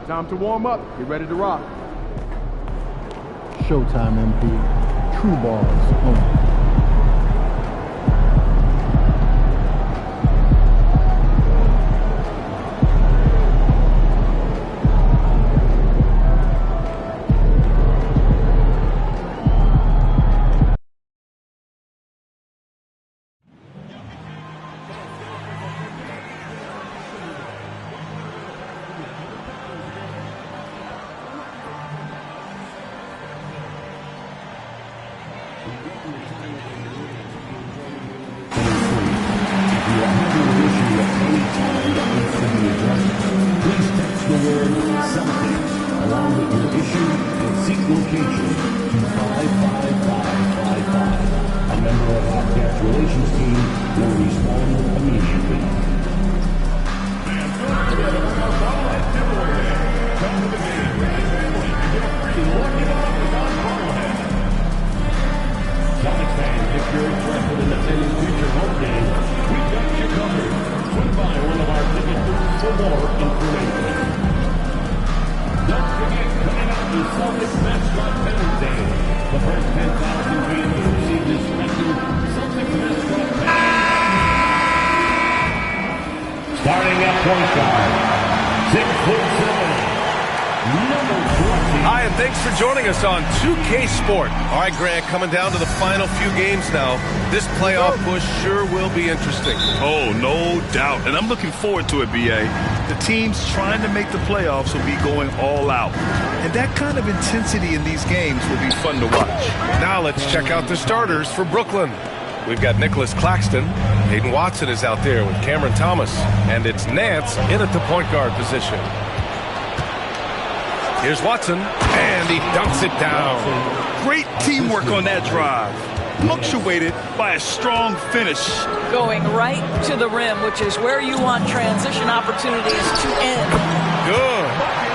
Time to warm up. Get ready to rock. Showtime, MP. True balls only. Starting at point guard, 6'7", number 20. Hi, and thanks for joining us on 2K Sport. All right, Grant, coming down to the final few games now. This playoff push sure will be interesting. Oh, no doubt. And I'm looking forward to it, B.A. The teams trying to make the playoffs will be going all out. And that kind of intensity in these games will be fun to watch. Now let's check out the starters for Brooklyn. We've got Nicholas Claxton. Hayden Watson is out there with Cameron Thomas. And it's Nance in at the point guard position. Here's Watson, and he dunks it down. Great teamwork on that drive. Punctuated by a strong finish. Going right to the rim, which is where you want transition opportunities to end. Good.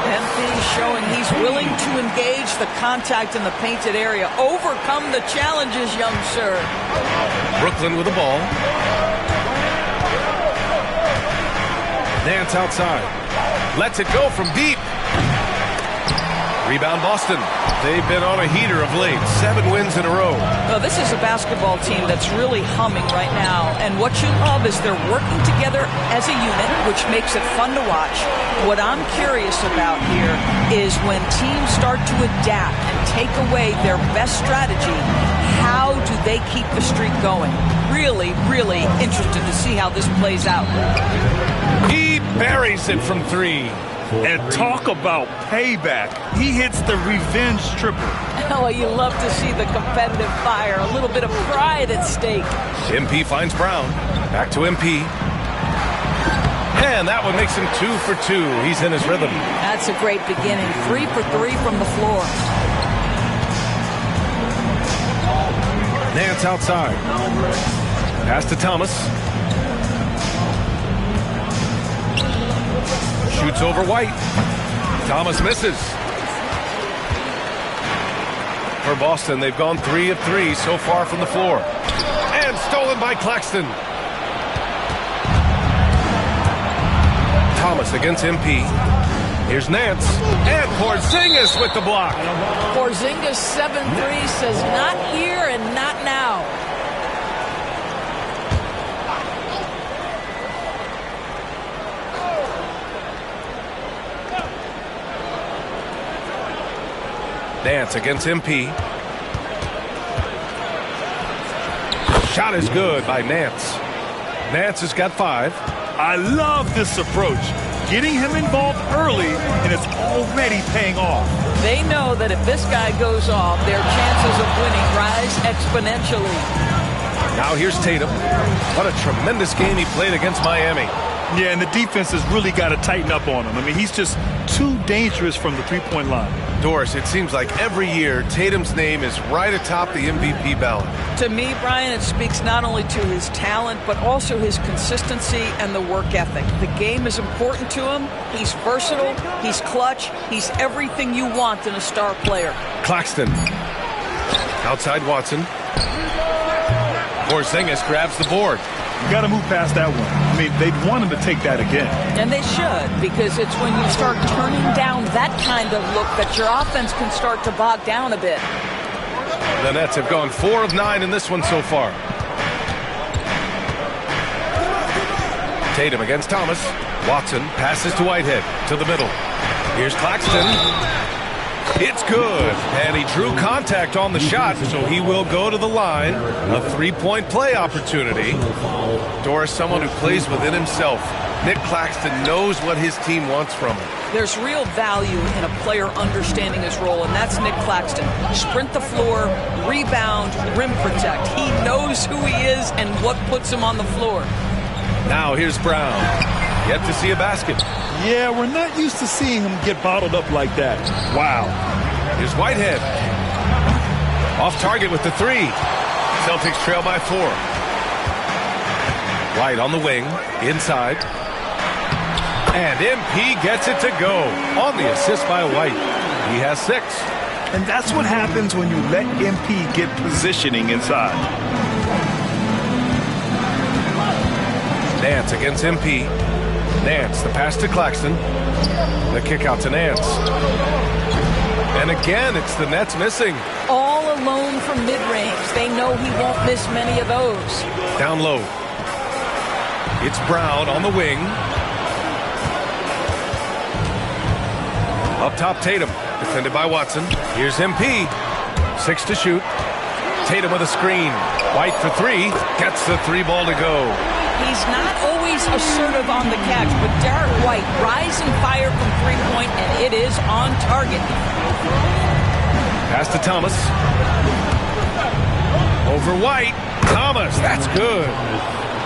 MP showing he's willing to engage the contact in the painted area. Overcome the challenges, young sir. Brooklyn with the ball. Nance outside. Lets it go from deep. Rebound Boston. They've been on a heater of late. 7 wins in a row. Well, this is a basketball team that's really humming right now. And what you love is they're working together as a unit, which makes it fun to watch. What I'm curious about here is when teams start to adapt and take away their best strategy, how do they keep the streak going? Really, really interested to see how this plays out. He buries it from 3. And talk about payback. He hits the revenge triple. Oh, you love to see the competitive fire. A little bit of pride at stake. MP finds Brown. Back to MP. And that one makes him 2 for 2. He's in his rhythm. That's a great beginning. 3 for 3 from the floor. Nance outside. Pass to Thomas. Shoots over White. Thomas misses. For Boston, they've gone 3 of 3 so far from the floor. And stolen by Claxton. Thomas against MP. Here's Nance. And Porzingis with the block. Porzingis 7-3 says not here and not now. Nance against MP. Shot is good by Nance. Nance has got 5. I love this approach. Getting him involved early, and it's already paying off. They know that if this guy goes off, their chances of winning rise exponentially. Now here's Tatum. What a tremendous game he played against Miami. Yeah, and the defense has really got to tighten up on him. I mean, he's just too dangerous from the three-point line. Doris, it seems like every year Tatum's name is right atop the MVP ballot. To me, Brian, it speaks not only to his talent, but also his consistency and the work ethic. The game is important to him. He's versatile. He's clutch. He's everything you want in a star player. Claxton. Outside Watson. Porzingis grabs the board. You got to move past that one. I mean, they'd want him to take that again. And they should, because it's when you start turning down that kind of look that your offense can start to bog down a bit. The Nets have gone 4 of 9 in this one so far. Tatum against Thomas. Watson passes to Whitehead to the middle. Here's Claxton. It's good. And he drew contact on the shot, so he will go to the line. A three-point play opportunity. Doris, someone who plays within himself. Nick Claxton knows what his team wants from him. There's real value in a player understanding his role, and that's Nick Claxton. Sprint the floor, rebound, rim protect. He knows who he is and what puts him on the floor. Now here's Brown. Yet to see a basket. Yeah, we're not used to seeing him get bottled up like that. Wow. Here's Whitehead. Off target with the three. Celtics trail by 4. White on the wing, inside. And MP gets it to go on the assist by White. He has 6. And that's what happens when you let MP get positioning inside. Nance against MP. Nance, the pass to Claxton. The kick out to Nance. And again, it's the Nets missing. All alone from mid-range. They know he won't miss many of those. Down low. It's Brown on the wing. Up top, Tatum. Defended by Watson. Here's MP. 6 to shoot. Tatum with a screen. White for 3. Gets the 3 ball to go. He's not always assertive on the catch, but Derek White, rise and fire from three-point, and it is on target. Pass to Thomas. Over White. Thomas, that's good.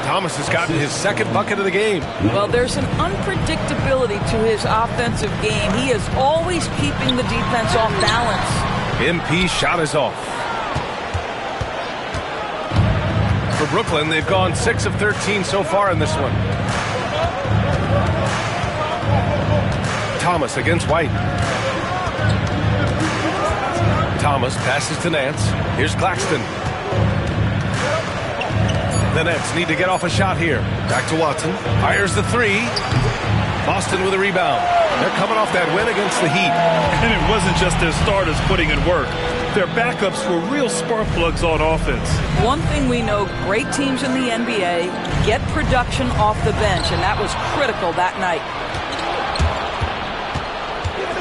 Thomas has gotten his 2nd bucket of the game. Well, there's an unpredictability to his offensive game. He is always keeping the defense off balance. MP shot is off. For Brooklyn, they've gone 6 of 13 so far in this one. Thomas against White. Thomas passes to Nance. Here's Claxton. The Nets need to get off a shot here. Back to Watson. Fires the 3. Boston with a rebound. They're coming off that win against the Heat. And it wasn't just their starters putting in work. Their backups were real spark plugs on offense. One thing we know, great teams in the NBA get production off the bench, and that was critical that night.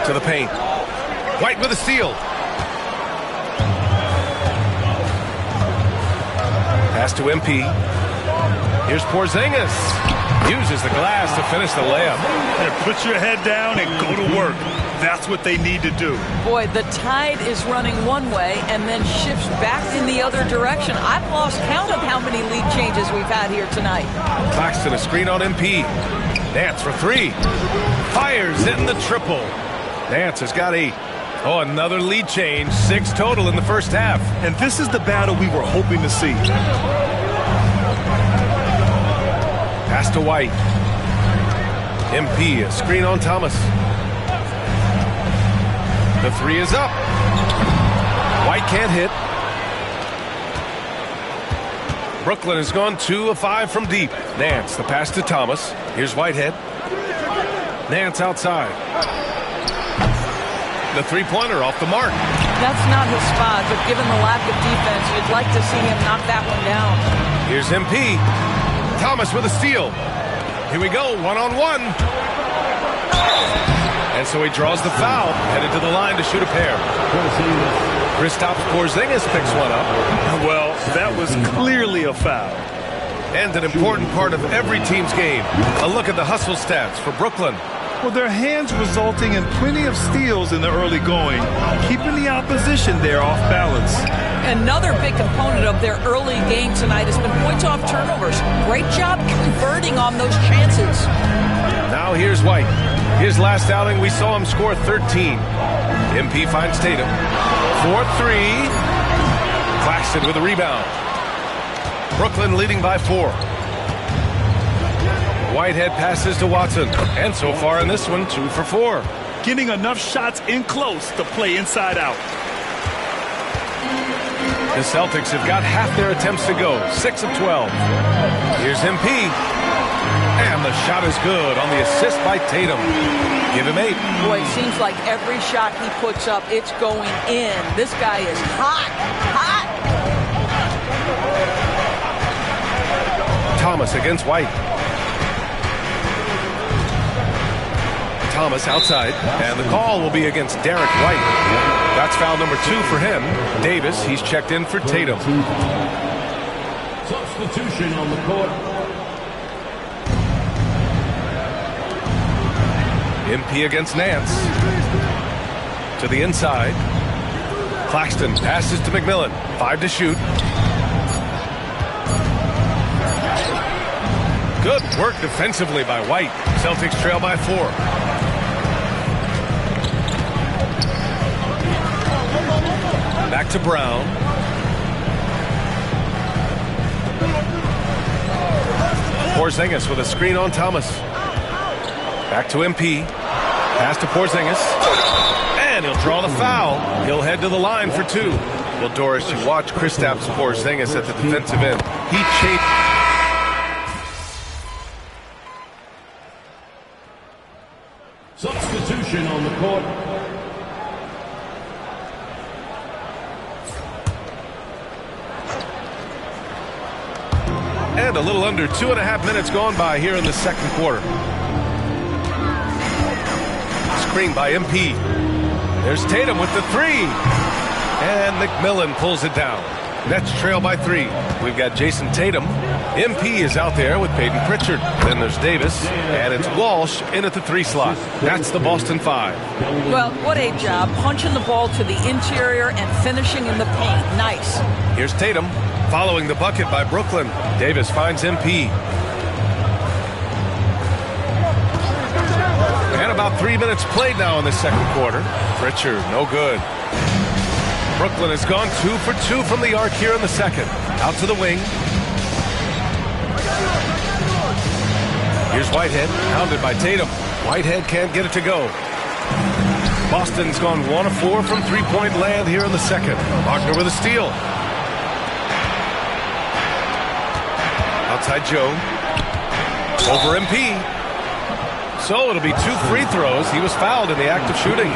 To the paint. White with a steal. Pass to MP. Here's Porzingis. Uses the glass to finish the layup. And put your head down and go to work. That's what they need to do. Boy, the tide is running one way and then shifts back in the other direction. I've lost count of how many lead changes we've had here tonight. Claxton, a screen on MP. Nance for 3. Fires in the triple. Nance has got 8. Oh, another lead change. 6 total in the first half. And this is the battle we were hoping to see. Pass to White. MP, a screen on Thomas. The 3 is up. White can't hit. Brooklyn has gone 2 of 5 from deep. Nance, the pass to Thomas. Here's Whitehead. Nance outside. The three-pointer off the mark. That's not his spot, but given the lack of defense, you'd like to see him knock that one down. Here's MP. Thomas with a steal. Here we go, one-on-one. And so he draws the foul, headed to the line to shoot a pair. Kristaps Porzingis picks one up. Well, that was clearly a foul. And an important part of every team's game. A look at the hustle stats for Brooklyn. Well, their hands resulting in plenty of steals in the early going, keeping the opposition there off balance. Another big component of their early game tonight has been points off turnovers. Great job converting on those chances. Now here's White. His last outing, we saw him score 13. MP finds Tatum. 4-3. Claxton with a rebound. Brooklyn leading by 4. Whitehead passes to Watson. And so far in this one, 2 for 4. Getting enough shots in close to play inside out. The Celtics have got half their attempts to go, 6 of 12. Here's MP. And the shot is good on the assist by Tatum. Give him 8. Boy, it seems like every shot he puts up, it's going in. This guy is hot, hot. Thomas against White. Thomas outside, and the call will be against Derek White. That's foul number 2 for him. Davis, he's checked in for Tatum. Substitution on the court. MP against Nance. To the inside. Claxton passes to McMillan. 5 to shoot. Good work defensively by White. Celtics trail by 4. Back to Brown. Porzingis with a screen on Thomas. Back to MP. Pass to Porzingis. And he'll draw the foul. He'll head to the line for 2. Well, Doris, you watch Kristaps Porzingis at the defensive end. He chased. Substitution on the court. And a little under 2.5 minutes gone by here in the second quarter. Screen by MP. There's Tatum with the 3. And McMillan pulls it down. Nets trail by 3. We've got Jason Tatum. MP is out there with Peyton Pritchard. Then there's Davis. And it's Walsh in at the 3 slot. That's the Boston 5. Well, what a job. Punching the ball to the interior and finishing in the paint. Nice. Here's Tatum. Following the bucket by Brooklyn. Davis finds MP. And about 3 minutes played now in the second quarter. Pritchard, no good. Brooklyn has gone 2 for 2 from the arc here in the second. Out to the wing. Here's Whitehead, pounded by Tatum. Whitehead can't get it to go. Boston's gone 1 of 4 from three-point land here in the second. Wagner with a steal. Outside Joe. Over MP. So it'll be 2 free throws. He was fouled in the act of shooting.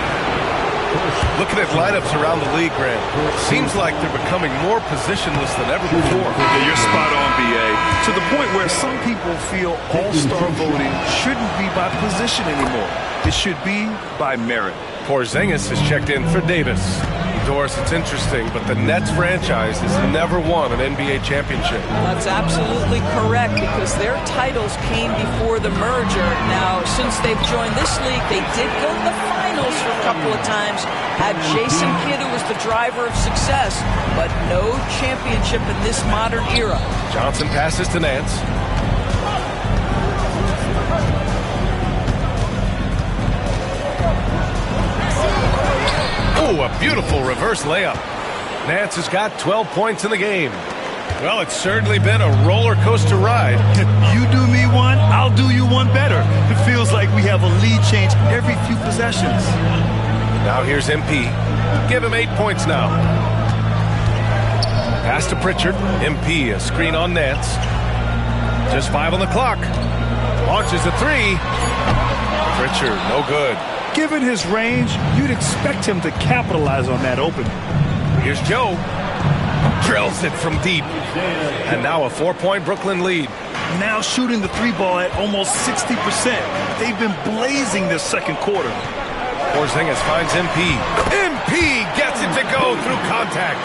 Looking at lineups around the league, Grant, seems like they're becoming more positionless than ever before. Yeah, you're spot on, BA. To the point where some people feel all-star voting shouldn't be by position anymore. It should be by merit. Porzingis is checked in for Davis. Doris, it's interesting, but the Nets franchise has never won an NBA championship. That's absolutely correct, because their titles came before the merger. Now, since they've joined this league, they did go to the finals for a couple of times. Had Jason Kidd, who was the driver of success, but no championship in this modern era. Johnson passes to Nance. Oh, a beautiful reverse layup. Nance has got 12 points in the game. Well, it's certainly been a roller coaster ride. You do me one, I'll do you one better. It feels like we have a lead change every few possessions. Now here's MP. Give him 8 points now. Pass to Pritchard. MP, a screen on Nance. Just 5 on the clock. Launches a 3. Pritchard, no good. Given his range, you'd expect him to capitalize on that opening. Here's Joe. Drills it from deep. And now a 4-point Brooklyn lead. Now shooting the 3-ball at almost 60%. They've been blazing this second quarter. Porzingis finds MP. MP gets it to go through contact.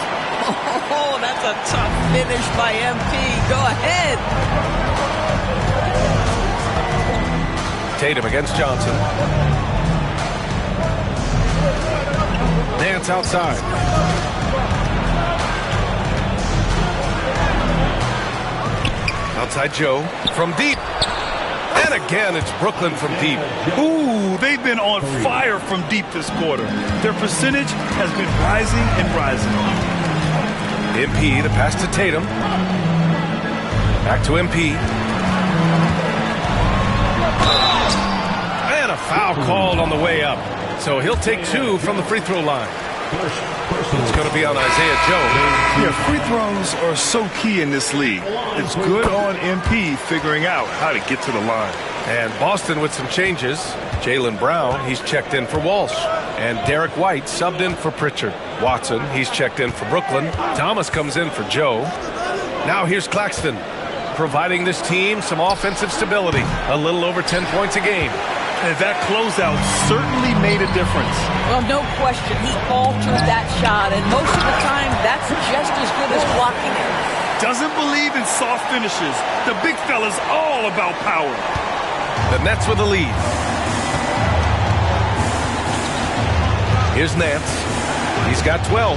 Oh, that's a tough finish by MP. Go ahead. Tatum against Johnson. Nance outside. Outside Joe from deep. And again, it's Brooklyn from deep. Ooh, they've been on fire from deep this quarter. Their percentage has been rising and rising. MP, the pass to Tatum. Back to MP. And a foul called on the way up. So he'll take 2 from the free throw line. It's going to be on Isaiah Joe. Yeah, free throws are so key in this league. It's good on MP figuring out how to get to the line. And Boston with some changes. Jaylen Brown, he's checked in for Walsh. And Derek White subbed in for Pritchard. Watson, he's checked in for Brooklyn. Thomas comes in for Joe. Now here's Claxton, providing this team some offensive stability. A little over 10 points a game. And that closeout certainly made a difference. Well, no question. He altered that shot, and most of the time, that's just as good as blocking it. Doesn't believe in soft finishes. The big fella's all about power. The Nets with the lead. Here's Nance. He's got 12.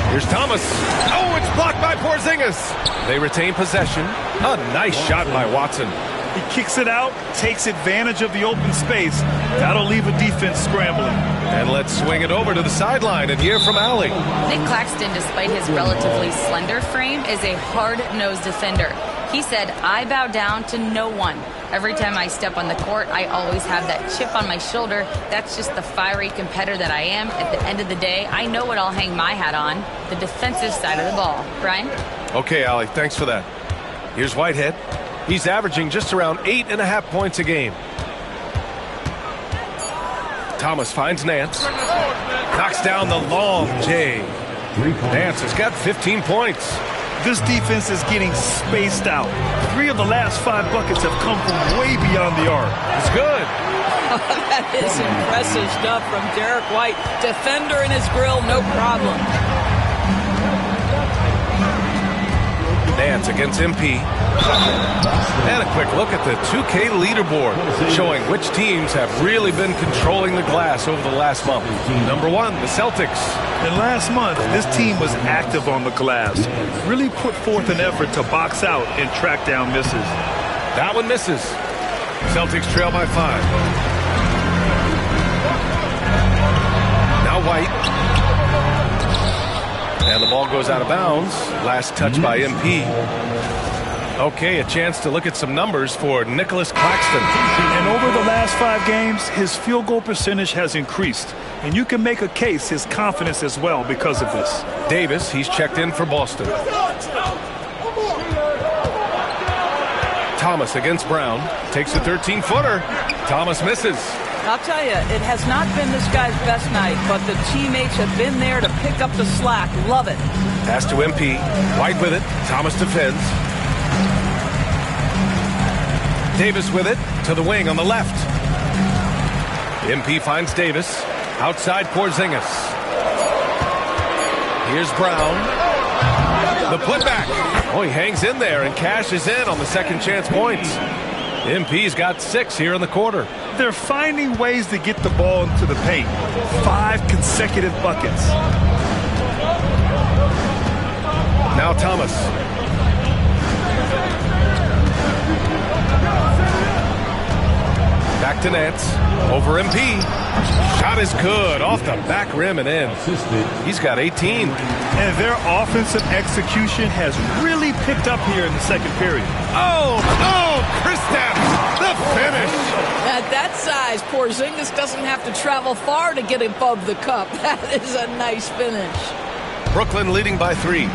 Here's Thomas. Oh, it's blocked by Porzingis. They retain possession. A nice shot by Watson. He kicks it out, takes advantage of the open space. That'll leave a defense scrambling. And let's swing it over to the sideline and hear from Allie. Nick Claxton, despite his relatively slender frame, is a hard-nosed defender. He said, "I bow down to no one. Every time I step on the court, I always have that chip on my shoulder. That's just the fiery competitor that I am. At the end of the day, I know what I'll hang my hat on, the defensive side of the ball." Brian? Okay, Allie, thanks for that. Here's Whitehead. He's averaging just around 8.5 points a game. Thomas finds Nance. Knocks down the long J. Nance has got 15 points. This defense is getting spaced out. 3 of the last 5 buckets have come from way beyond the arc. It's good. That is impressive stuff from Derek White. Defender in his grill, no problem. Nance against MP. And a quick look at the 2K leaderboard, showing which teams have really been controlling the glass over the last month. Number 1, the Celtics. And last month, this team was active on the glass. Really put forth an effort to box out and track down misses. That one misses. Celtics trail by 5. Now White. And the ball goes out of bounds. Last touch by MP. Okay, a chance to look at some numbers for Nicholas Claxton. And over the last 5 games, his field goal percentage has increased. And you can make a case his confidence as well because of this. Davis, he's checked in for Boston. Thomas against Brown. Takes a 13-footer. Thomas misses. I'll tell you, it has not been this guy's best night, but the teammates have been there to pick up the slack. Love it. Pass to MP. White with it. Thomas defends. Davis with it to the wing on the left. MP finds Davis. Outside Porzingis. Here's Brown. The putback. Oh, he hangs in there and cashes in on the second chance points. MP's got 6 here in the quarter. They're finding ways to get the ball into the paint. 5 consecutive buckets. Now Thomas. Back to Nance. Over MP. Shot is good. Off the back rim and in. He's got 18. And their offensive execution has really picked up here in the second period. Oh, Kristaps, the finish. At that size, Porzingis doesn't have to travel far to get above the cup. That is a nice finish. Brooklyn leading by 3.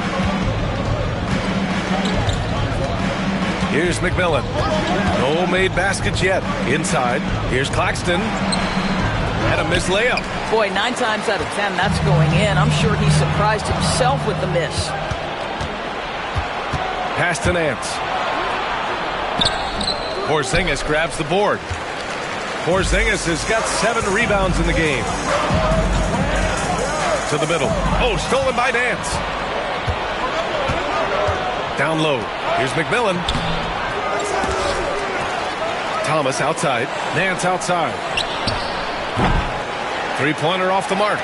Here's McMillan. No made baskets yet. Inside. Here's Claxton. And a missed layup. Boy, 9 times out of 10, that's going in. I'm sure he surprised himself with the miss. Pass to Nance. Porzingis grabs the board. Porzingis has got 7 rebounds in the game. To the middle. Oh, stolen by Nance. Down low. Here's McMillan. Thomas outside. Nance outside. 3-pointer off the mark.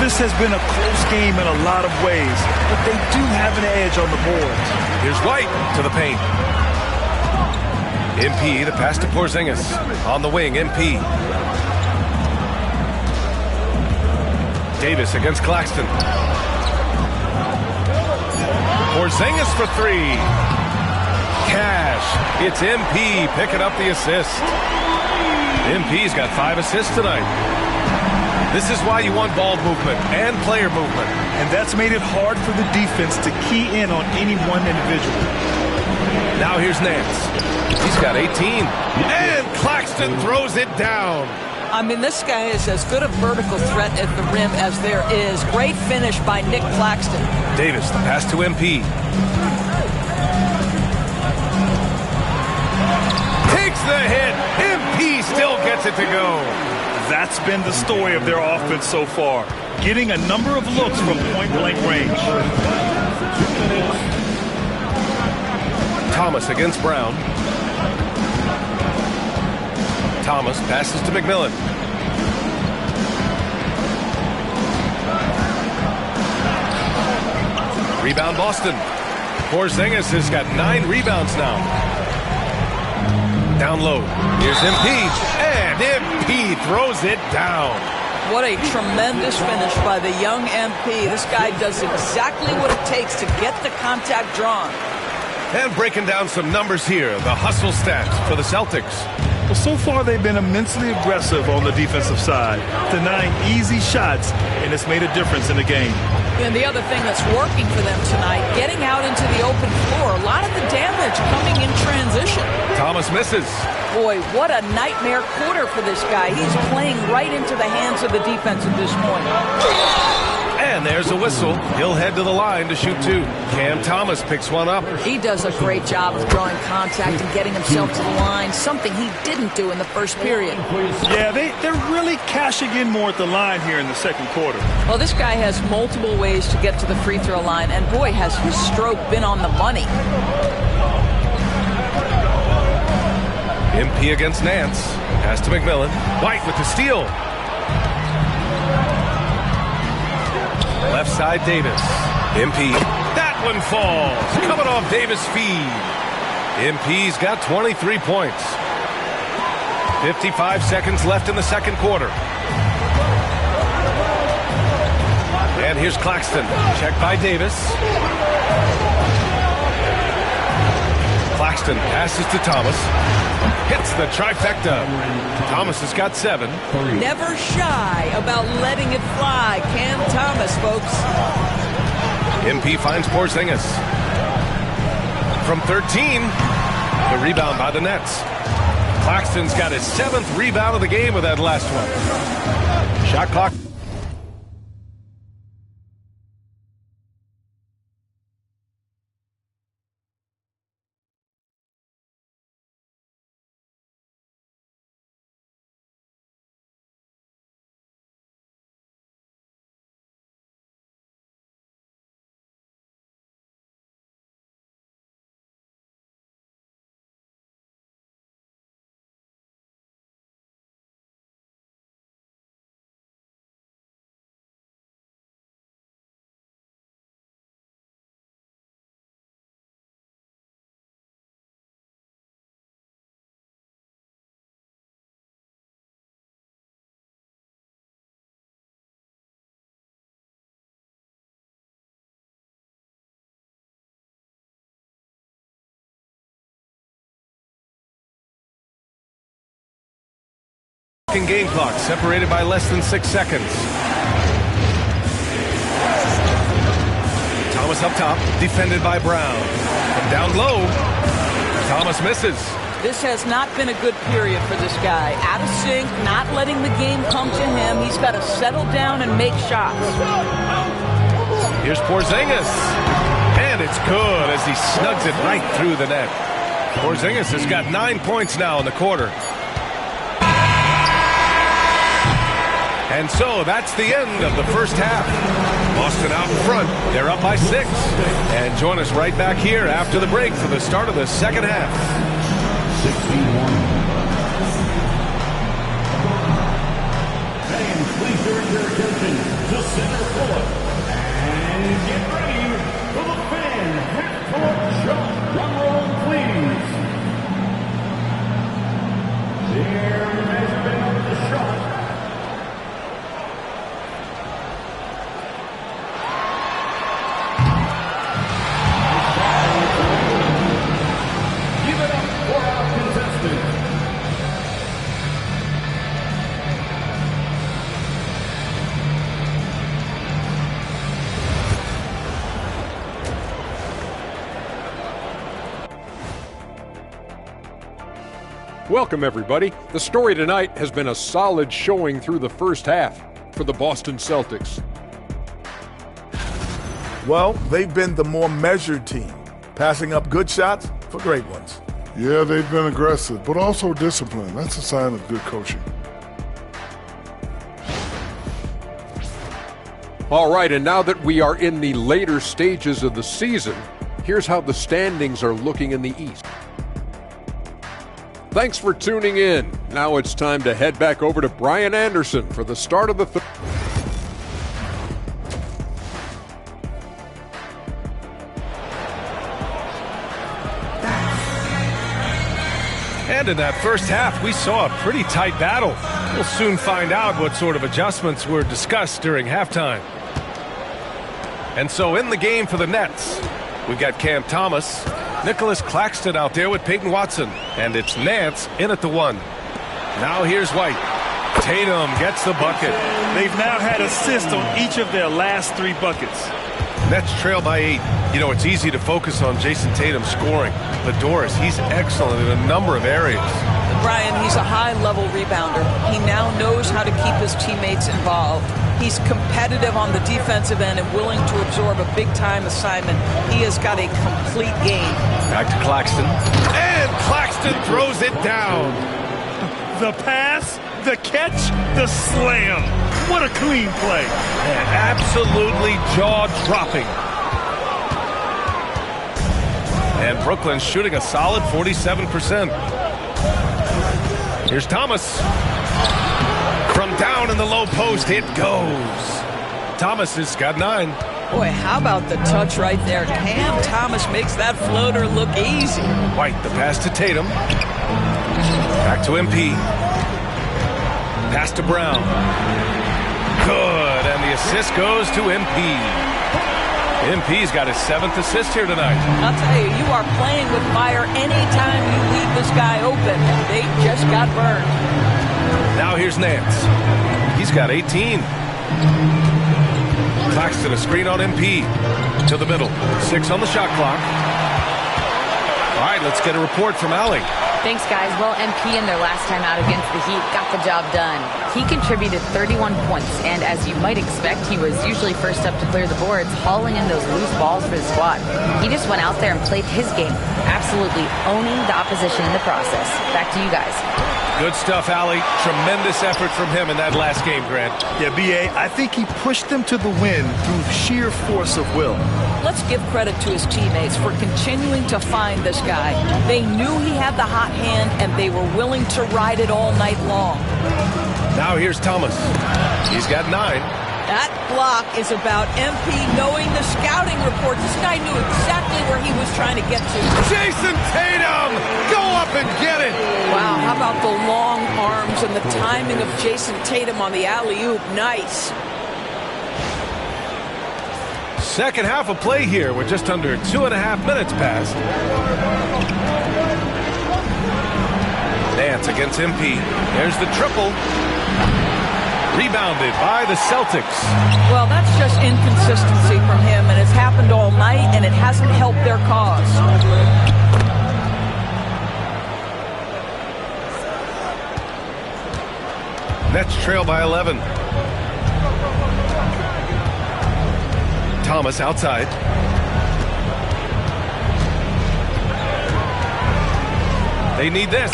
This has been a close game in a lot of ways, but they do have an edge on the boards. Here's White to the paint. MP, the pass to Porzingis. On the wing, MP. Davis against Claxton. Porzingis for 3. Cash. It's MP picking up the assist. MP's got 5 assists tonight. This is why you want ball movement and player movement. And that's made it hard for the defense to key in on any one individual. Now here's Nance. He's got 18. And Claxton throws it down. I mean, this guy is as good a vertical threat at the rim as there is. Great finish by Nick Claxton. Davis, the pass to MP. Takes the hit. MP still gets it to go. That's been the story of their offense so far. Getting a number of looks from point-blank range. Thomas against Brown. Thomas passes to McMillan. Rebound Boston. Porzingis has got 9 rebounds now. Down low. Here's MP. And MP throws it down. What a tremendous finish by the young MP. This guy does exactly what it takes to get the contact drawn. And breaking down some numbers here. The hustle stats for the Celtics. Well, so far they've been immensely aggressive on the defensive side, denying easy shots, and it's made a difference in the game. And the other thing that's working for them tonight, getting out into the open floor. A lot of the damage coming in transition. Thomas misses. Boy, what a nightmare quarter for this guy. He's playing right into the hands of the defense at this point. And there's a whistle. He'll head to the line to shoot 2. Cam Thomas picks one up. He does a great job of drawing contact and getting himself to the line, something he didn't do in the first period. Yeah, they're really cashing in more at the line here in the second quarter. Well, this guy has multiple ways to get to the free throw line, and boy, has his stroke been on the money. MP against Nance. Pass to McMillan. White with the steal. Left side, Davis. MP. That one falls. Coming off Davis' feed. MP's got 23 points. 55 seconds left in the second quarter. And here's Claxton. Checked by Davis. Claxton passes to Thomas. Hits the trifecta. Thomas has got 7. Never shy about letting it fly. Cam Thomas, folks. MP finds Porzingis. From 13, the rebound by the Nets. Claxton's got his 7th rebound of the game with that last one. Shot clock. Game clock separated by less than 6 seconds. Thomas up top, defended by Brown. From down low, Thomas misses. This has not been a good period for this guy. Out of sync, not letting the game come to him. He's got to settle down and make shots. Here's Porzingis. And it's good as he snugs it right through the net. Porzingis has got 9 points now in the quarter. And so that's the end of the first half. Boston out in front. They're up by 6. And join us right back here after the break for the start of the second half. 61. Fans, please direct your attention to center court. And get ready for the fan half-court shot. Drum roll, please. Their measurement of the shot. Welcome, everybody. The story tonight has been a solid showing through the first half for the Boston Celtics. Well, they've been the more measured team, passing up good shots for great ones. Yeah, they've been aggressive, but also disciplined. That's a sign of good coaching. All right, and now that we are in the later stages of the season, here's how the standings are looking in the East. Thanks for tuning in. Now it's time to head back over to Brian Anderson for the start of the And in that first half, we saw a pretty tight battle. We'll soon find out what sort of adjustments were discussed during halftime. And so in the game for the Nets, we've got Cam Thomas, Nicholas Claxton out there with Peyton Watson, and it's Nance in at the 1. Now here's White. Tatum gets the bucket. They've now had assists on each of their last 3 buckets. Nets trail by 8. You know, it's easy to focus on Jason Tatum scoring, but Doris, he's excellent in a number of areas. Brian, he's a high-level rebounder. He now knows how to keep his teammates involved. He's competitive on the defensive end and willing to absorb a big-time assignment. He has got a complete game. Back to Claxton. And Claxton throws it down. The pass, the catch, the slam. What a clean play. And absolutely jaw-dropping. And Brooklyn's shooting a solid 47%. Here's Thomas. From down in the low post, it goes. Thomas has got 9. Boy, how about the touch right there? Cam Thomas makes that floater look easy. White, the pass to Tatum. Back to MP. Pass to Brown. Good, and the assist goes to MP. MP's got his 7th assist here tonight. I'll tell you, you are playing with fire anytime you leave this guy open. They just got burned. Now here's Nance. He's got 18. Claxton, a screen on MP. To the middle. 6 on the shot clock. All right, let's get a report from Allie. Thanks, guys. Well, MP in their last time out against the Heat got the job done. He contributed 31 points, and as you might expect, he was usually first up to clear the boards, hauling in those loose balls for the squad. He just went out there and played his game, absolutely owning the opposition in the process. Back to you guys. Good stuff, Allie. Tremendous effort from him in that last game, Grant. Yeah, B.A., I think he pushed them to the win through sheer force of will. Let's give credit to his teammates for continuing to find this guy. They knew he had the hot hand, and they were willing to ride it all night long. Now here's Thomas. He's got 9. That block is about MP knowing the scouting report. This guy knew exactly where he was trying to get to. Jason Tatum! Go up and get it! Wow, how about the long arms and the timing of Jason Tatum on the alley-oop? Nice. Second half of play here with just under 2.5 minutes passed. Nance against MP. There's the triple. Rebounded by the Celtics. Well, that's just inconsistency from him, and it's happened all night, and it hasn't helped their cause. Nets trail by 11. Thomas outside. They need this.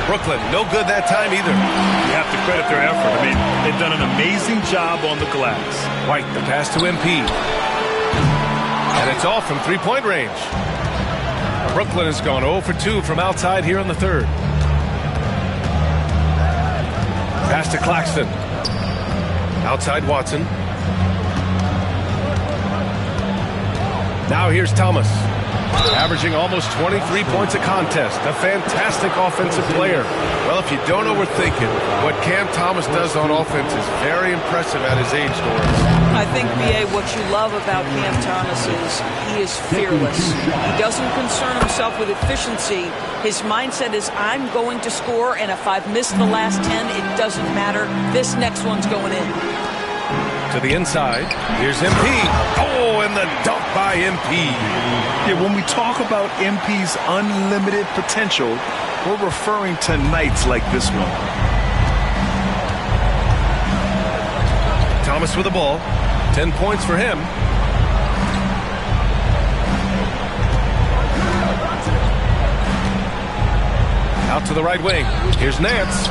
Brooklyn, no good that time either. You have to credit their effort. I mean, they've done an amazing job on the glass. White, the pass to MP. And it's off from three-point range. Brooklyn has gone 0 for 2 from outside here in the third. Pass to Claxton. Outside Watson. Now here's Thomas. Averaging almost 23 points a contest. A fantastic offensive player. Well, if you don't overthink it, what Cam Thomas does on offense is very impressive at his age, Doris. I think, B.A., what you love about Cam Thomas is he is fearless. He doesn't concern himself with efficiency. His mindset is, I'm going to score, and if I've missed the last 10, it doesn't matter. This next one's going in. To the inside. Here's MP. Oh, and the dunk by MP. Yeah, when we talk about MP's unlimited potential, we're referring to nights like this one. Thomas with the ball. 10 points for him. Out to the right wing. Here's Nance.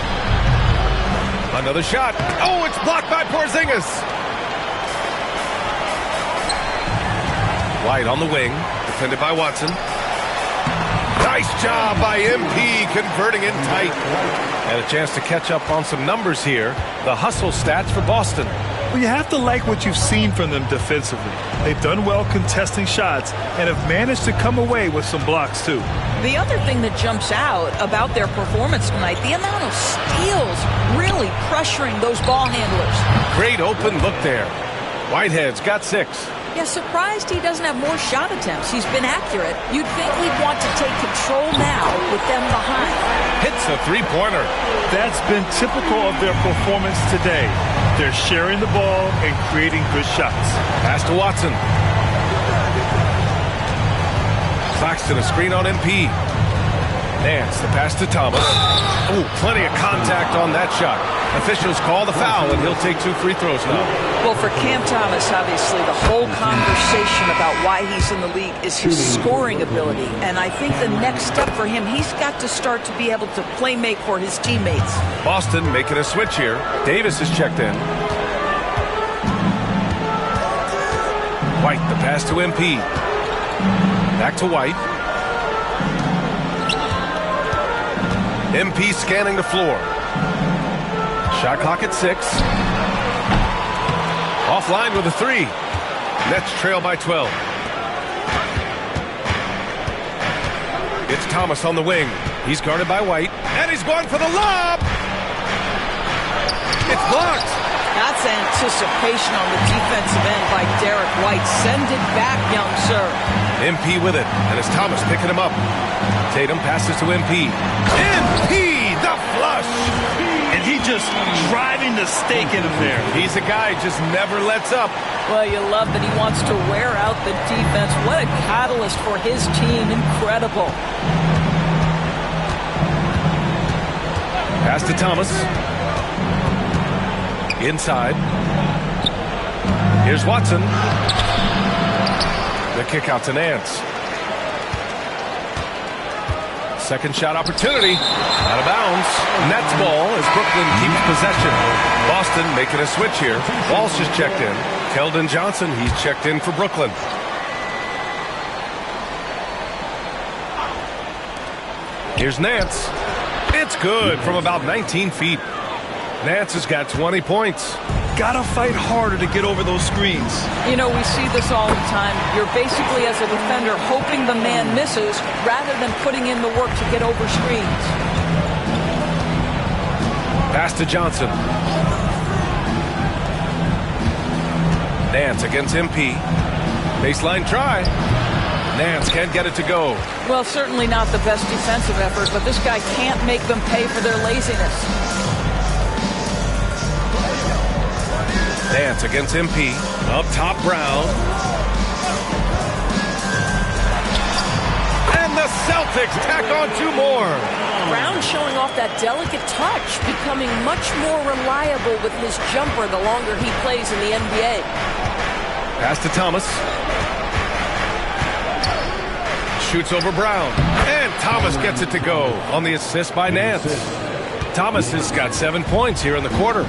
Another shot. Oh, it's blocked by Porzingis. White on the wing. Defended by Watson. Nice job by MP converting in tight. And a chance to catch up on some numbers here. The hustle stats for Boston. Well, you have to like what you've seen from them defensively. They've done well contesting shots and have managed to come away with some blocks, too. The other thing that jumps out about their performance tonight, the amount of steals really pressuring those ball handlers. Great open look there. Whitehead's got 6. Yeah, surprised he doesn't have more shot attempts. He's been accurate. You'd think he'd want to take control now with them behind. Hits a three-pointer. That's been typical of their performance today. They're sharing the ball and creating good shots. Pass to Watson. Claxton, a screen on MP. Nance, the pass to Thomas. Oh, plenty of contact on that shot. Officials call the foul, and he'll take 2 free throws now. Well, for Cam Thomas, obviously, the whole conversation about why he's in the league is his scoring ability. And I think the next step for him, he's got to start to be able to play make for his teammates. Boston making a switch here. Davis is checked in. White, the pass to MP. Back to White. MP scanning the floor. Shot clock at 6. Offline with a 3. Nets trail by 12. It's Thomas on the wing. He's guarded by White. And he's going for the lob. It's blocked. That's anticipation on the defensive end by Derek White. Send it back, young sir. MP with it. And it's Thomas picking him up. Tatum passes to MP. MP, the flush. And he just driving the stake in him there. He's a guy who just never lets up. Well, you love that he wants to wear out the defense. What a catalyst for his team. Incredible. Pass to Thomas. Inside. Here's Watson. The kick out to Nance. Second shot opportunity. Out of bounds. Nets ball as Brooklyn keeps possession. Boston making a switch here. Walsh is checked in. Keldon Johnson, he's checked in for Brooklyn. Here's Nance. It's good from about 19 feet. Nance has got 20 points. Gotta fight harder to get over those screens. You know, we see this all the time. You're basically, as a defender, hoping the man misses rather than putting in the work to get over screens. Pass to Johnson. Nance against MP. Baseline try. Nance can't get it to go. Well, certainly not the best defensive effort, but this guy can't make them pay for their laziness. Nance against MP. Up top, Brown. And the Celtics tack on 2 more. Brown showing off that delicate touch, becoming much more reliable with his jumper the longer he plays in the NBA. Pass to Thomas. Shoots over Brown. And Thomas gets it to go on the assist by Nance. Thomas has got 7 points here in the quarter.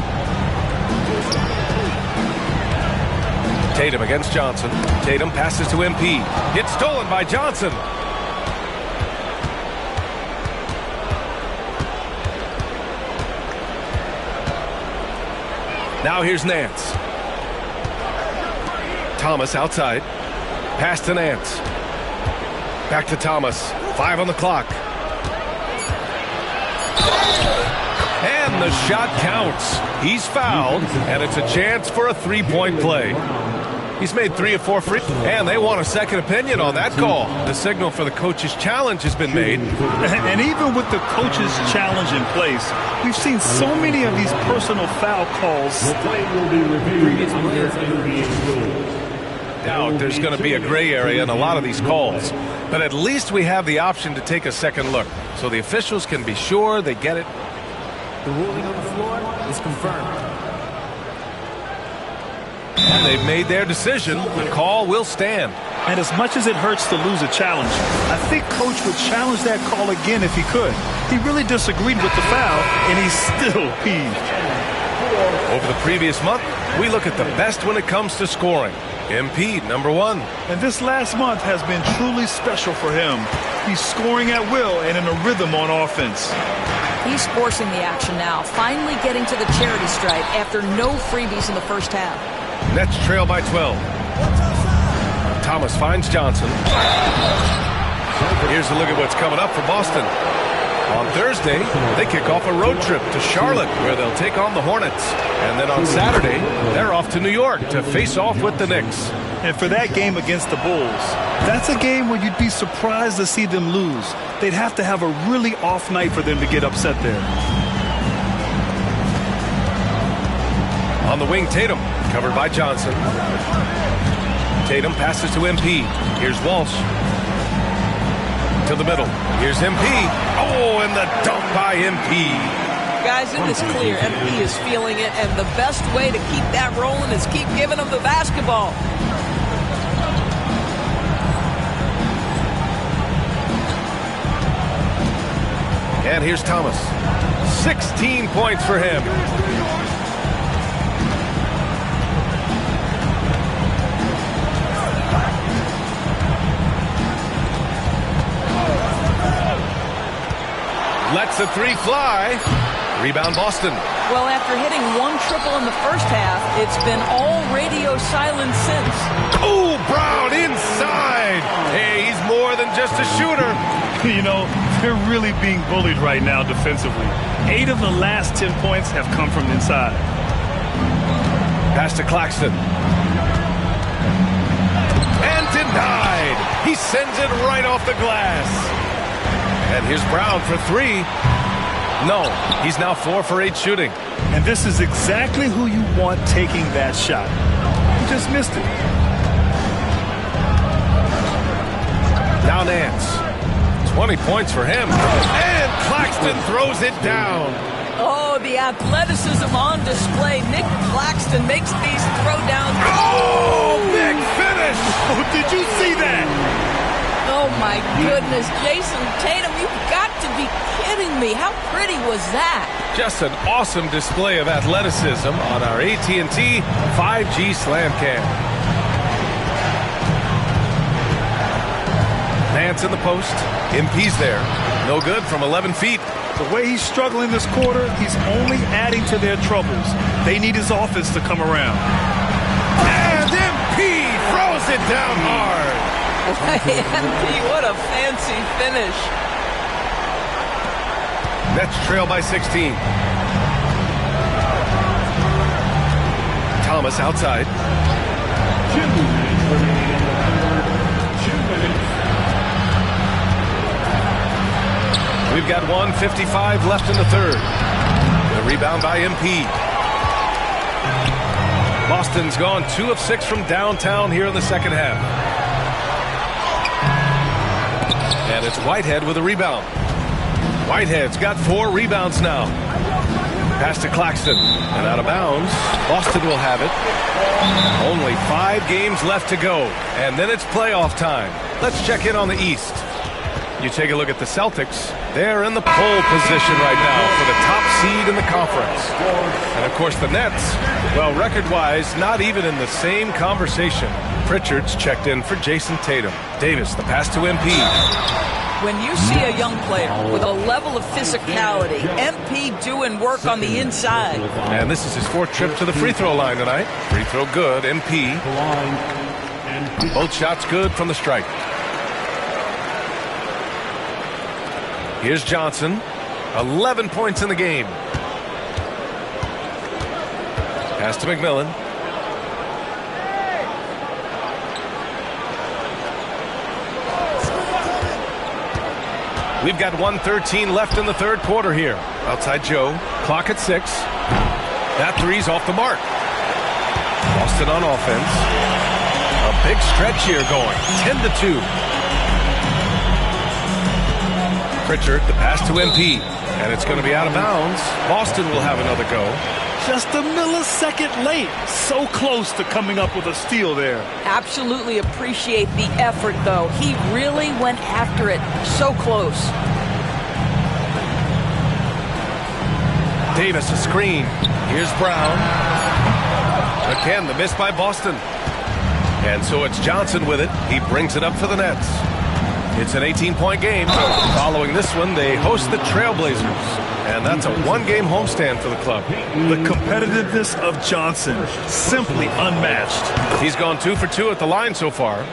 Tatum against Johnson. Tatum passes to MP. It's stolen by Johnson. Now here's Nance. Thomas outside. Pass to Nance. Back to Thomas. 5 on the clock. And the shot counts. He's fouled, and it's a chance for a 3-point play. He's made 3 of 4 free, and they want a second opinion on that call. The signal for the coach's challenge has been made. And even with the coach's challenge in place, we've seen so many of these personal foul calls. The play will be reviewed under NBA rules. doubt there's going to be a gray area in a lot of these calls. But at least we have the option to take a second look, so the officials can be sure they get it. The ruling on the floor is confirmed. And they've made their decision. The call will stand. And as much as it hurts to lose a challenge, I think Coach would challenge that call again if he could. He really disagreed with the foul, and he's still peeved. Over the previous month, we look at the best when it comes to scoring. MP, number 1. And this last month has been truly special for him. He's scoring at will and in a rhythm on offense. He's forcing the action now, finally getting to the charity stripe after no freebies in the first half. Nets trail by 12. Thomas finds Johnson. Here's a look at what's coming up for Boston. On Thursday, they kick off a road trip to Charlotte, where they'll take on the Hornets. And then on Saturday, they're off to New York to face off with the Knicks. And for that game against the Bulls, that's a game where you'd be surprised to see them lose. They'd have to have a really off night for them to get upset there. On the wing, Tatum, covered by Johnson. Tatum passes to MP. Here's Walsh. To the middle. Here's MP. Oh, and the dunk by MP. Guys, it is clear MP is feeling it, and the best way to keep that rolling is keep giving him the basketball. And here's Thomas. 16 points for him. Lets the three fly. Rebound Boston. Well, after hitting one triple in the first half, it's been all radio silence since. Oh, Brown inside. Hey, he's more than just a shooter. You know, they're really being bullied right now defensively. 8 of the last 10 points have come from inside. Pass to Claxton. And denied. He sends it right off the glass. And here's Brown for 3. No, he's now 4 for 8 shooting. And this is exactly who you want taking that shot. He just missed it. Now Nance. 20 points for him. And Claxton throws it down. Oh, the athleticism on display. Nick Claxton makes these throwdowns. Oh, big finish. Oh, did you see that? Oh, my goodness. Jason Tatum, you've got to be kidding me. How pretty was that? Just an awesome display of athleticism on our AT&T 5G Slam Cam. Nance in the post. MP's there. No good from 11 feet. The way he's struggling this quarter, he's only adding to their troubles. They need his offense to come around. And MP throws it down hard. MP, what a fancy finish. Nets trail by 16. Thomas outside. 2 minutes remaining in the third. 2 minutes. We've got 1:55 left in the third. The rebound by MP. Boston's gone 2 of 6 from downtown here in the second half. And it's Whitehead with a rebound. Whitehead's got 4 rebounds now. Pass to Claxton. And out of bounds. Boston will have it. Only 5 games left to go. And then it's playoff time. Let's check in on the East. You take a look at the Celtics. They're in the pole position right now for the top seed in the conference. And, of course, the Nets, well, record-wise, not even in the same conversation. Pritchard's checked in for Jason Tatum. Davis, the pass to MP. When you see a young player with a level of physicality, MP doing work on the inside. And this is his 4th trip to the free throw line tonight. Free throw good, MP. Both shots good from the strike. Here's Johnson. 11 points in the game. Pass to McMillan. We've got 1:13 left in the third quarter here. Outside Joe. Clock at 6. That three's off the mark. Boston on offense. A big stretch here going. 10-2. Pritchard, the pass to MP. And it's going to be out of bounds. Boston will have another go. Just a millisecond late. So close to coming up with a steal there. Absolutely appreciate the effort, though. He really went after it. So close. Davis, a screen. Here's Brown. Again, the miss by Boston. And so it's Johnson with it. He brings it up for the Nets. It's an 18-point game. Following this one, they host the Trailblazers. And that's a one-game homestand for the club. The competitiveness of Johnson, simply unmatched. He's gone 2 for 2 at the line so far.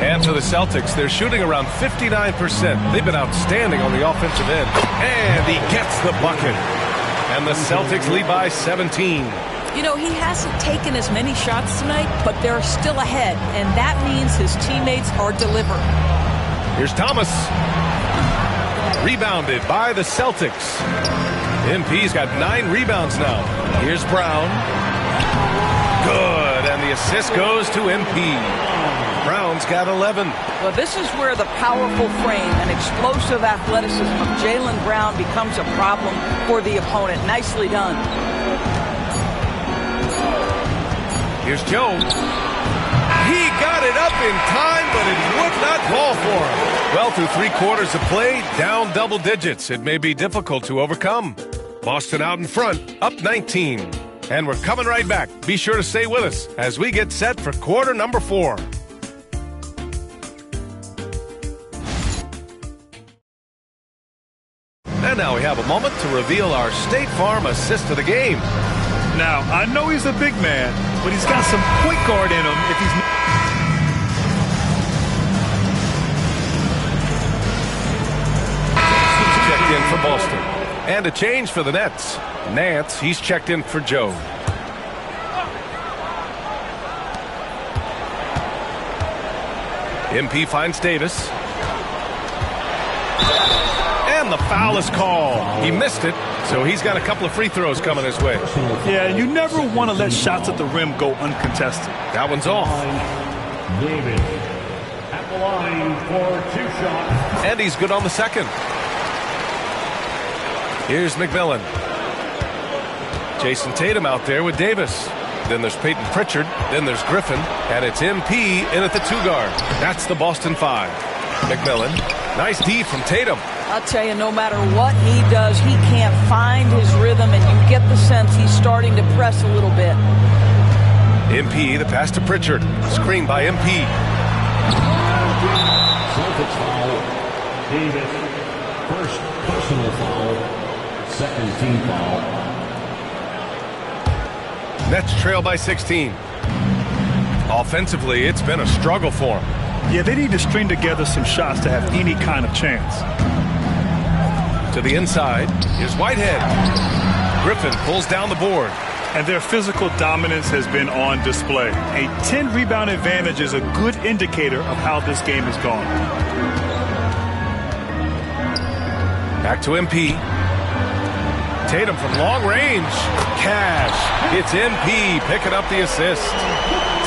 And for the Celtics, they're shooting around 59%. They've been outstanding on the offensive end. And he gets the bucket. And the Celtics lead by 17. You know, he hasn't taken as many shots tonight, but they're still ahead. And that means his teammates are delivering. Here's Thomas. Rebounded by the Celtics. MP's got 9 rebounds now. Here's Brown. Good. And the assist goes to MP. Brown's got 11. Well, this is where the powerful frame and explosive athleticism of Jaylen Brown becomes a problem for the opponent. Nicely done. Here's Joe. He got it up in time, but it would not fall for him. Well, through 3 quarters of play, down double digits. It may be difficult to overcome. Boston out in front, up 19. And we're coming right back. Be sure to stay with us as we get set for quarter number 4. And now we have a moment to reveal our State Farm assist of the game. Now, I know he's a big man, but he's got some point guard in him if he's... Checked in for Boston. And a change for the Nets. Nance, he's checked in for Joe. MP finds Davis. And the foul is called. He missed it, so he's got a couple of free throws coming his way. Yeah, you never want to let shots at the rim go uncontested. That one's off. Davis at the line for 2 shots. And he's good on the second. Here's McMillan. Jason Tatum out there with Davis. Then there's Peyton Pritchard. Then there's Griffin. And it's MP in at the 2 guard. That's the Boston 5. McMillan. Nice D from Tatum. I'll tell you, no matter what he does, he can't find his rhythm, and you get the sense he's starting to press a little bit. MP, the pass to Pritchard. Screen by MP. Celtics foul. Davis, first personal foul, second team foul. Nets trail by 16. Offensively, it's been a struggle for them. Yeah, they need to string together some shots to have any kind of chance. To the inside, here's Whitehead. Griffin pulls down the board. And their physical dominance has been on display. A 10-rebound advantage is a good indicator of how this game has gone. Back to MP. Tatum from long range. Cash. It's MP picking up the assist.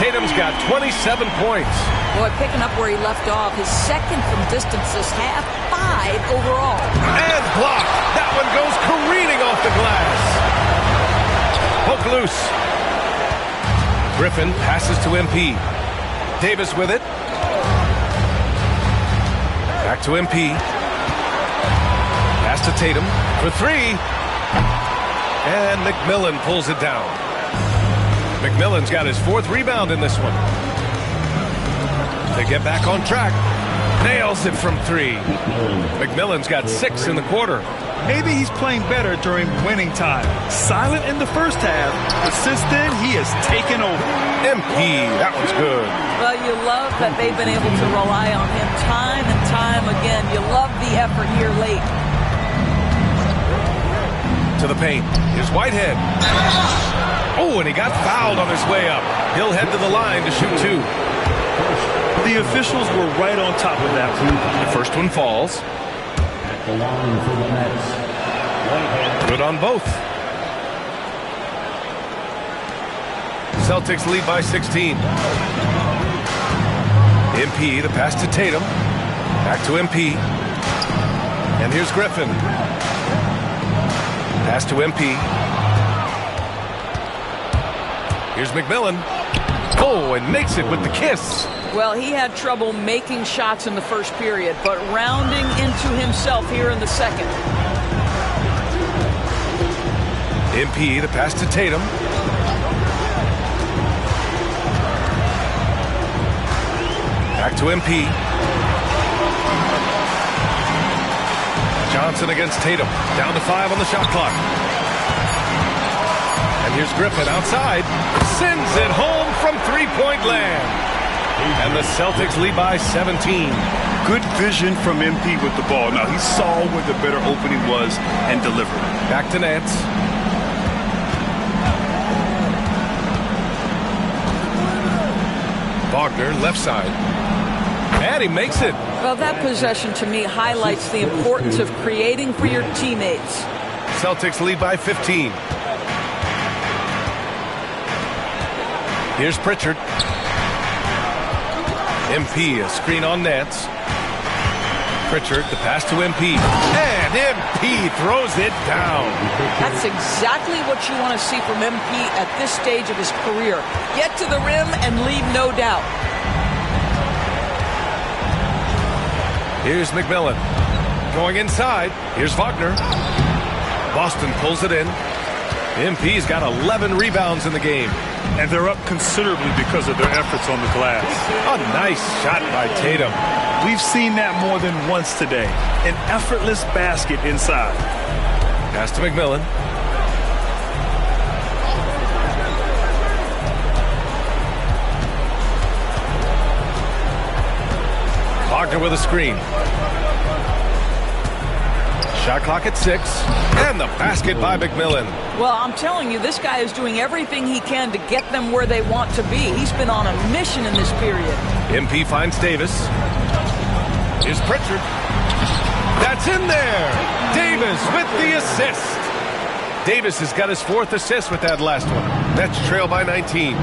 Tatum's got 27 points. Boy, picking up where he left off. His second from distance this half, 5 overall. And blocked. That one goes careening off the glass. Poke loose. Griffin passes to MP. Davis with it. Back to MP. Pass to Tatum for 3. And McMillan pulls it down. McMillan's got his 4th rebound in this one. To get back on track. Nails it from 3. McMillan's got 6 in the quarter. Maybe he's playing better during winning time. Silent in the first half, but since then he has taken over. MP, that one's good. Well, you love that they've been able to rely on him time and time again. You love the effort here late. To the paint. Here's Whitehead. Oh, and he got fouled on his way up. He'll head to the line to shoot 2. The officials were right on top of that one. The first one falls. At the line for the Nets. Whitehead. Good on both. Celtics lead by 16. MP, the pass to Tatum. Back to MP. And here's Griffin. Pass to MP. Here's McMillan. Oh, and makes it with the kiss. Well, he had trouble making shots in the first period, but rounding into himself here in the second. MP, the pass to Tatum. Back to MP. Johnson against Tatum. Down to 5 on the shot clock. And here's Griffin outside. Sends it home from three-point land. And the Celtics lead by 17. Good vision from MP with the ball. Now, he saw where the better opening was and delivered. Back to Nance. Wagner, left side. And he makes it. Well, that possession to me highlights the importance of creating for your teammates. Celtics lead by 15. Here's Pritchard. MP, a screen on Nance. Pritchard, the pass to MP. And MP throws it down. That's exactly what you want to see from MP at this stage of his career. Get to the rim and leave no doubt. Here's McMillan. Going inside. Here's Wagner. Boston pulls it in. MP's got 11 rebounds in the game. And they're up considerably because of their efforts on the glass. A nice shot by Tatum. We've seen that more than once today. An effortless basket inside. Pass to McMillan. Wagner with a screen. Shot clock at 6. And the basket by McMillan. Well, I'm telling you, this guy is doing everything he can to get them where they want to be. He's been on a mission in this period. MP finds Davis. Here's Pritchard. That's in there. Davis with the assist. Davis has got his 4th assist with that last one. Nets trail by 19.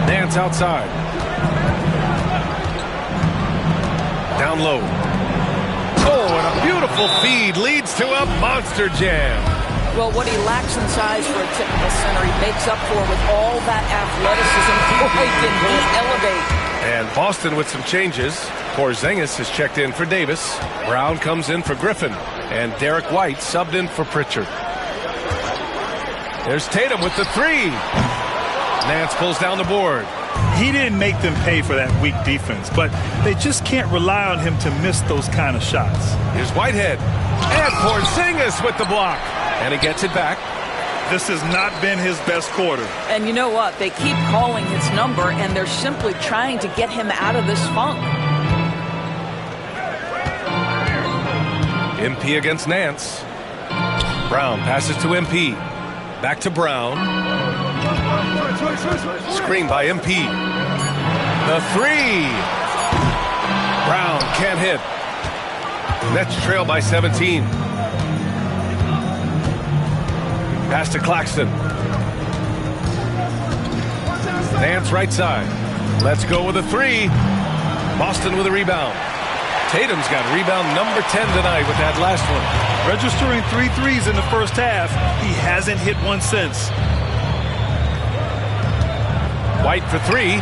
Nance outside. Down low. Oh, and a beautiful feed leads to a monster jam. Well, what he lacks in size for a typical center, he makes up for with all that athleticism. Boy, can he elevate. And Boston with some changes. Porzingis has checked in for Davis. Brown comes in for Griffin. And Derek White subbed in for Pritchard. There's Tatum with the 3. Nance pulls down the board. He didn't make them pay for that weak defense, but they just can't rely on him to miss those kind of shots. Here's Whitehead. And Porzingis with the block. And he gets it back. This has not been his best quarter. And you know what? They keep calling his number, and they're simply trying to get him out of this funk. MP against Nance. Brown passes to MP. Back to Brown. Screen by MP. The 3. Brown can't hit. Nets trail by 17. Pass to Claxton. Nance right side. Let's go with a 3. Boston with a rebound. Tatum's got rebound number 10 tonight with that last one. Registering 3 threes in the first half. He hasn't hit one since. White for 3.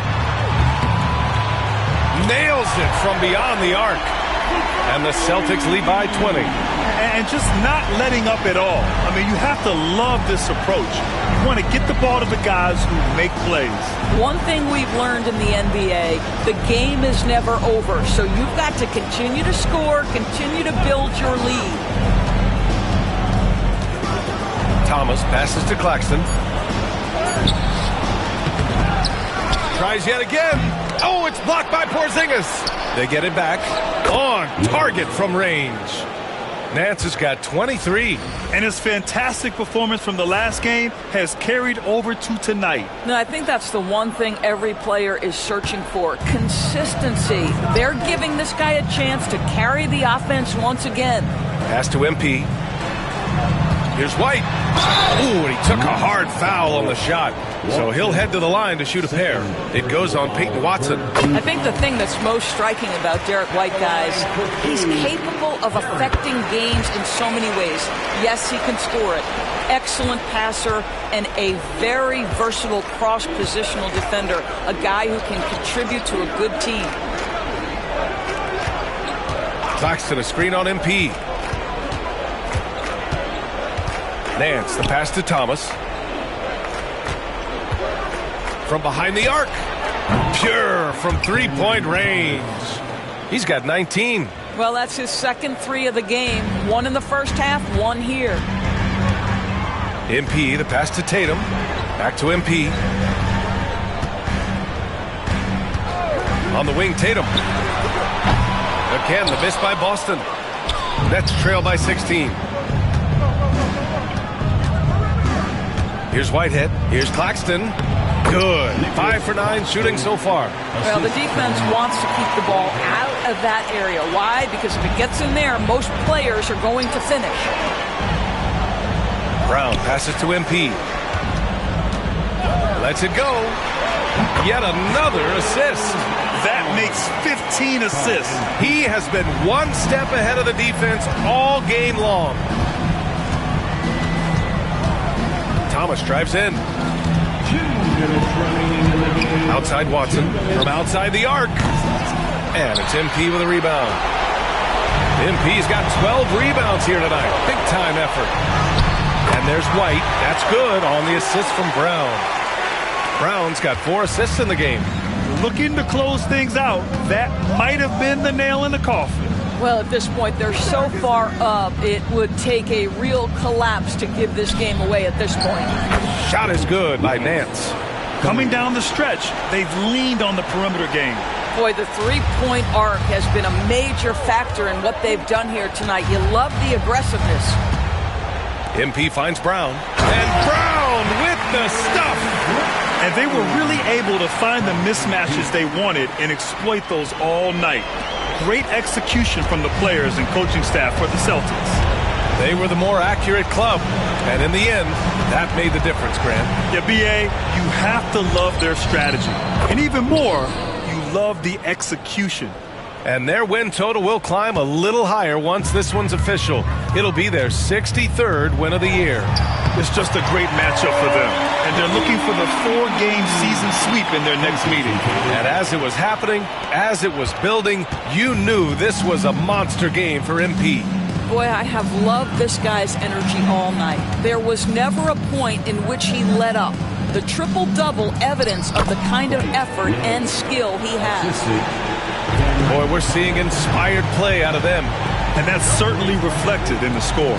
Nails it from beyond the arc. And the Celtics lead by 20. And just not letting up at all. I mean, you have to love this approach. You want to get the ball to the guys who make plays. One thing we've learned in the NBA, the game is never over. So you've got to continue to score, continue to build your lead. Thomas passes to Claxton. Tries yet again. Oh, it's blocked by Porzingis. They get it back. On target from range. Nance has got 23. And his fantastic performance from the last game has carried over to tonight. No, I think that's the one thing every player is searching for. Consistency. They're giving this guy a chance to carry the offense once again. Pass to MP. Here's White. Ooh, and he took a hard foul on the shot. So he'll head to the line to shoot a pair. It goes on Peyton Watson. I think the thing that's most striking about Derek White, guys, he's capable of affecting games in so many ways. Yes, he can score it. Excellent passer and a very versatile cross-positional defender. A guy who can contribute to a good team. Claxton, a screen on MP. Nance, the pass to Thomas. From behind the arc. Pure from three-point range. He's got 19. Well, that's his second three of the game. One in the first half, one here. MP, the pass to Tatum. Back to MP. On the wing, Tatum. Again, the miss by Boston. Nets trail by 16. Here's Whitehead. Here's Claxton. Good. 5 for 9 shooting so far. Well, the defense wants to keep the ball out of that area. Why? Because if it gets in there, most players are going to finish. Brown passes to MP. Lets it go. Yet another assist. That makes 15 assists. He has been one step ahead of the defense all game long. Thomas drives in. Outside Watson. From outside the arc. And it's MP with a rebound. MP's got 12 rebounds here tonight. Big time effort. And there's White. That's good on the assist from Brown. Brown's got 4 assists in the game. Looking to close things out. That might have been the nail in the coffin. Well, at this point, they're so far up, it would take a real collapse to give this game away at this point. Shot is good by Nance. Coming down the stretch, they've leaned on the perimeter game. Boy, the three-point arc has been a major factor in what they've done here tonight. You love the aggressiveness. MP finds Brown. And Brown with the stuff. And they were really able to find the mismatches they wanted and exploit those all night. Great execution from the players and coaching staff for the Celtics. They were the more accurate club. And in the end, that made the difference, Grant. Yeah, B.A., you have to love their strategy. And even more, you love the execution. And their win total will climb a little higher once this one's official. It'll be their 63rd win of the year. It's just a great matchup for them. And they're looking for the 4-game season sweep in their next meeting. And as it was happening, as it was building, you knew this was a monster game for MP. Boy, I have loved this guy's energy all night. There was never a point in which he let up. The triple-double evidence of the kind of effort and skill he has. Boy, we're seeing inspired play out of them. And that's certainly reflected in the score.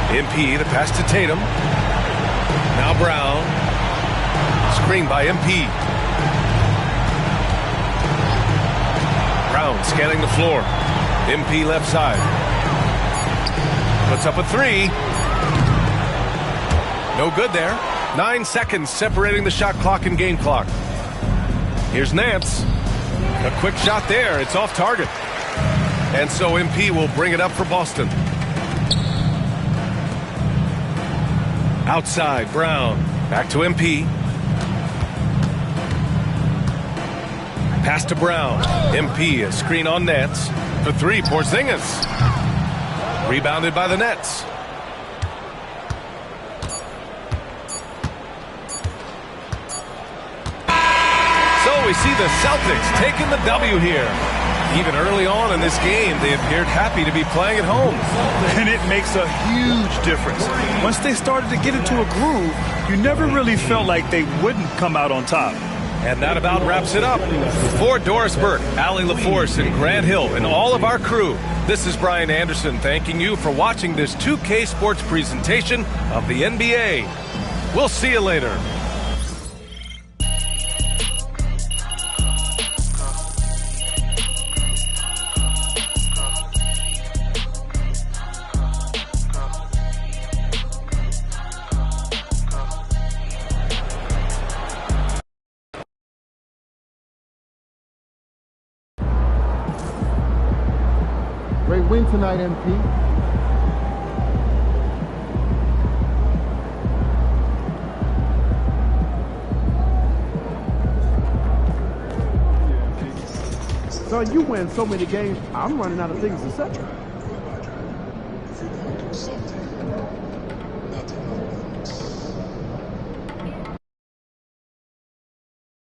MP, the pass to Tatum. Now Brown. Screen by MP. Brown scanning the floor. MP left side. Puts up a 3. No good there. 9 seconds separating the shot clock and game clock. Here's Nance. A quick shot there. It's off target. And so MP will bring it up for Boston. Outside, Brown. Back to MP. Pass to Brown. MP, a screen on Nets. For 3, Porzingis. Rebounded by the Nets. So we see the Celtics taking the W here. Even early on in this game, they appeared happy to be playing at home. And it makes a huge difference. Once they started to get into a groove, you never really felt like they wouldn't come out on top. And that about wraps it up. For Doris Burke, Allie LaForce, and Grant Hill, and all of our crew, this is Brian Anderson thanking you for watching this 2K Sports presentation of the NBA. We'll see you later. Great win tonight, MP. son, you win so many games, I'm running out of things to say.